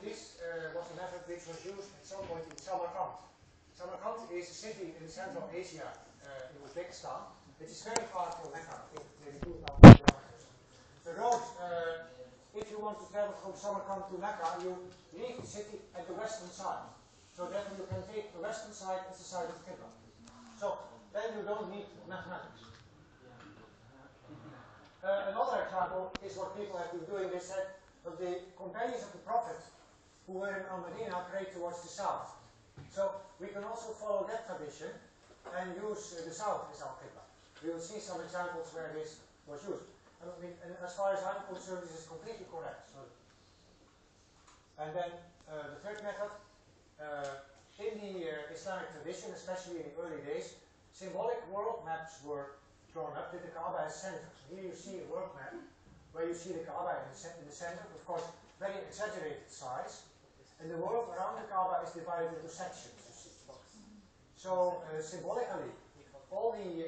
this was a method which was used at some point in Samarkand. Samarkand is a city in Central Asia, in Uzbekistan. It is very far from Mecca, I think maybe 2,000 kilometers. The road, if you want to travel from Samarkand to Mecca, you leave the city at the western side. So then you can take the western side as the side of Qibla. So then you don't need mathematics. Another example is what people have been doing. They said that the companions of the Prophet who were in Al-Madinah prayed towards the south. So we can also follow that tradition and use the south as our Qibla. We will see some examples where this was used. I mean, and as far as I'm concerned, this is completely correct. So, and then the third method, in the Islamic tradition, especially in the early days, symbolic world maps were drawn up with the Kaaba as center. So here you see a world map where you see the Kaaba in the center, of course, very exaggerated size, and the world around the Kaaba is divided into sections, you see. So symbolically, all the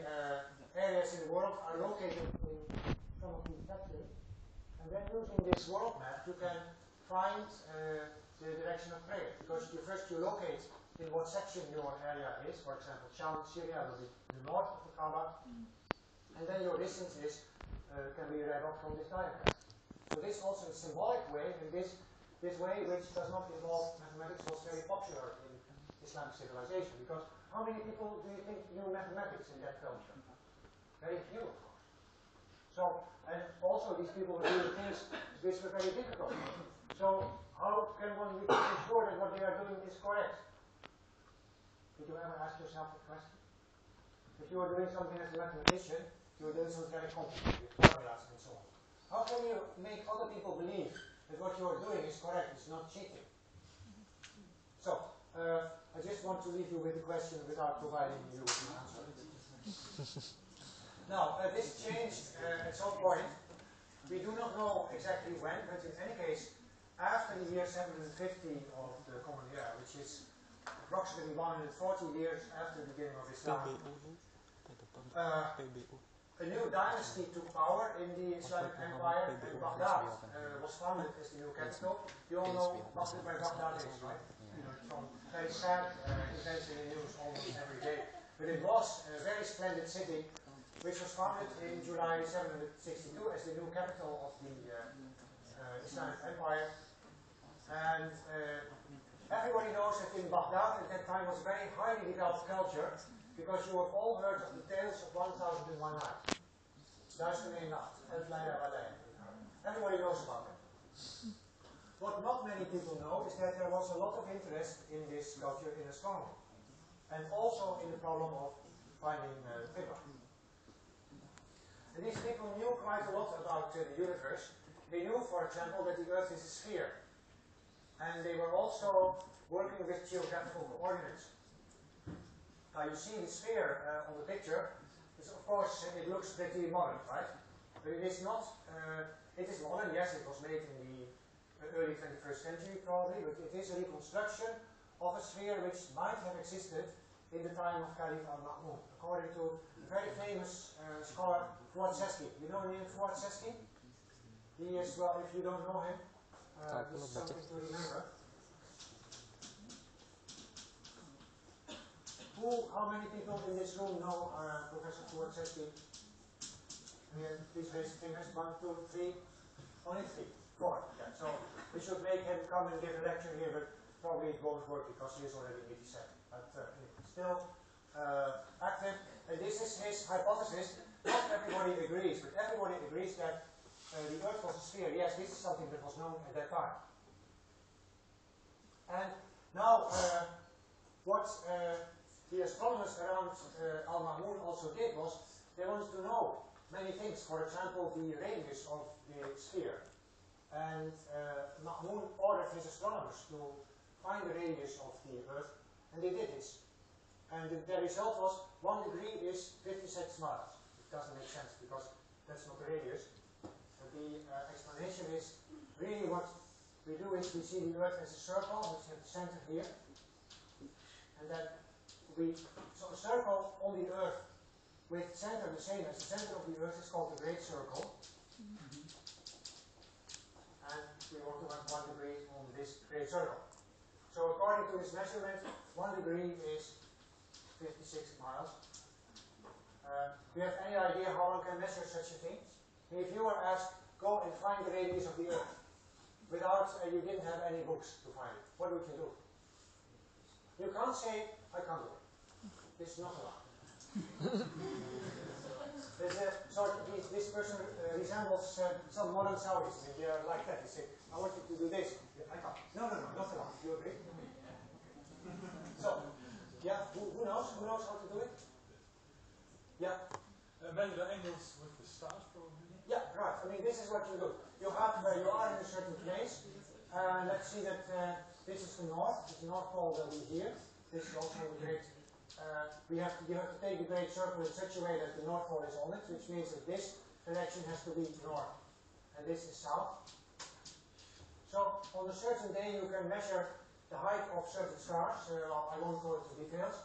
areas in the world are located in some of these sections, and then using this world map, you can find the direction of prayer, because you locate in what section your area is. For example, Sham, Syria will be the north of the Kaaba, and then your distance is can be read off from this diagram. So this also a symbolic way, and this way, which does not involve mathematics, was very popular in Islamic civilization, because how many people do you think knew mathematics in that culture? Very few, of course. So, and also these people were doing things which were very difficult. So how can one be sure that what they are doing is correct? Did you ever ask yourself that question? If you are doing something as a mathematician, you are doing something very complicated, formulas and so on. How can you make other people believe that what you are doing is correct, it's not cheating? So, I just want to leave you with a question without providing you with an answer. Now, this changed at some point. We do not know exactly when, but in any case, after the year 750 of the Common Era, which is approximately 140 years after the beginning of Islam, a new dynasty took power in the Islamic Empire, and Baghdad was founded as the new capital. You all know where Baghdad is, right? From very sad events in the news almost every day. But it was a very splendid city, which was founded in July 762 as the new capital of the Islamic Empire. And everybody knows that in Baghdad at that time was a very highly developed culture, because you have all heard of the tales of 1001 Nights. Duizend Nacht, everybody knows about it. What not many people know is that there was a lot of interest in this culture in astronomy, and also in the problem of finding Qibla. And these people knew quite a lot about the universe. They knew, for example, that the Earth is a sphere. And they were also working with geographical coordinates. Now you see the sphere on the picture. It's, of course, it looks pretty modern, right? But it is not, it is modern, yes, it was made in the early 21st century probably, but it is a reconstruction of a sphere which might have existed in the time of Caliph al-Ma'mun, according to a very famous scholar, Fuad Seski. You know the name Fuad Seski? He is, well, if you don't know him, this is something to remember. How many people in this room know Professor Fuad Seski? Please raise your fingers. 1, 2, 3. Only 3. 4. Yeah. So we should make him come and give a lecture here, but probably it won't work because he is already 87. But still active. And this is his hypothesis. Not everybody agrees, but everybody agrees that the Earth was a sphere. Yes, this is something that was known at that time. And now, what the astronomers around Al-Ma'mun also did was they wanted to know many things. For example, the radius of the sphere. And Ma'mun ordered his astronomers to find the radius of the Earth, and they did this. And the result was 1 degree is 56 miles. It doesn't make sense because that's not the radius. But the explanation is really what we do is we see the Earth as a circle, which is at the center here. And then so a circle on the Earth with center the same as the center of the Earth is called the Great Circle. And we want to have 1 degree on this this great circle. So according to this measurement, 1 degree is 56 miles. Do you have any idea how one can measure such a thing? If you were asked, go and find the radius of the Earth, without, you didn't have any books to find it, what would you do? You can't say, I can't do it. This is not allowed. This person resembles some modern Saudis. They are like that. They say, I want you to do this. I can't. No, not allowed. Do you agree? So, yeah, who knows? Who knows how to do it? Yeah. Measure the angles with the stars, probably. Yeah, right. I mean, this is what you do. You are in a certain place. Let's see that this is the north. The North Pole will be here. This is also the great. You have to take the great circle in such a way that the North Pole is on it, which means that this direction has to be north, and this is south. So on a certain day you can measure the height of certain stars. I won't go into details.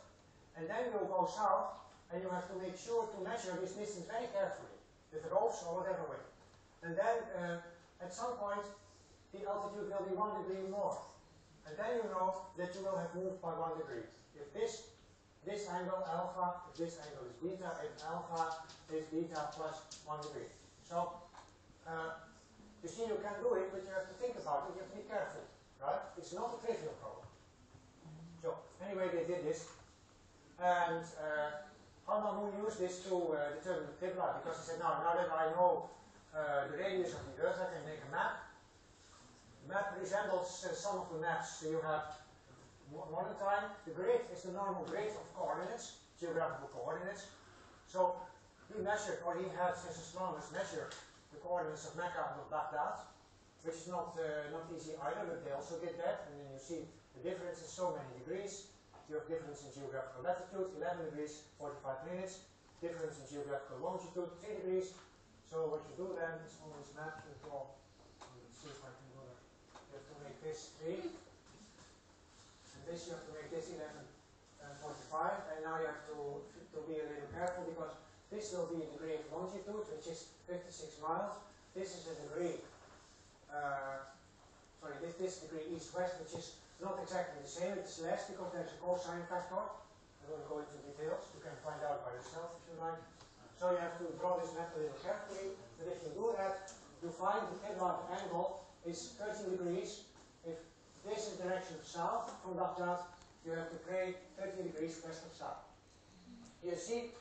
And then you'll go south, and you have to make sure to measure this distance very carefully, with ropes or whatever way. And then at some point the altitude will be 1 degree more. And then you know that you will have moved by 1 degree. If this angle alpha, if this angle is beta, if alpha is beta plus 1 degree. So you see you can do it, but you have to think about it, you have to be careful, right? It's not a trivial problem. So anyway, they did this. And Al-Mamun used this to determine the Qibla, because he said, now that I know the radius of the Earth, I can make a map. The map resembles some of the maps you have modern time. The grid is the normal grid of coordinates, geographical coordinates. So he measured, or he had his astronomers measure the coordinates of Mecca and of Baghdad, which is not easy either, but they also did that. And then you see the difference is so many degrees. You have difference in geographical latitude, 11 degrees, 45 minutes. Difference in geographical longitude, 3 degrees. So what you do then is on this map, you draw, let's see if I can do that. You have to make this 3. This you have to make this 11:45, and now you have to be a little careful, because this will be a degree of longitude, which is 56 miles. This is a degree, this degree east-west, which is not exactly the same. It's less because there's a cosine factor. I won't go into details. You can find out by yourself if you like. So you have to draw this map a little carefully. But if you do that, you find the Qibla angle is 13 degrees. If this is the direction of south from Baghdad, you have to create 30 degrees west of south. You see,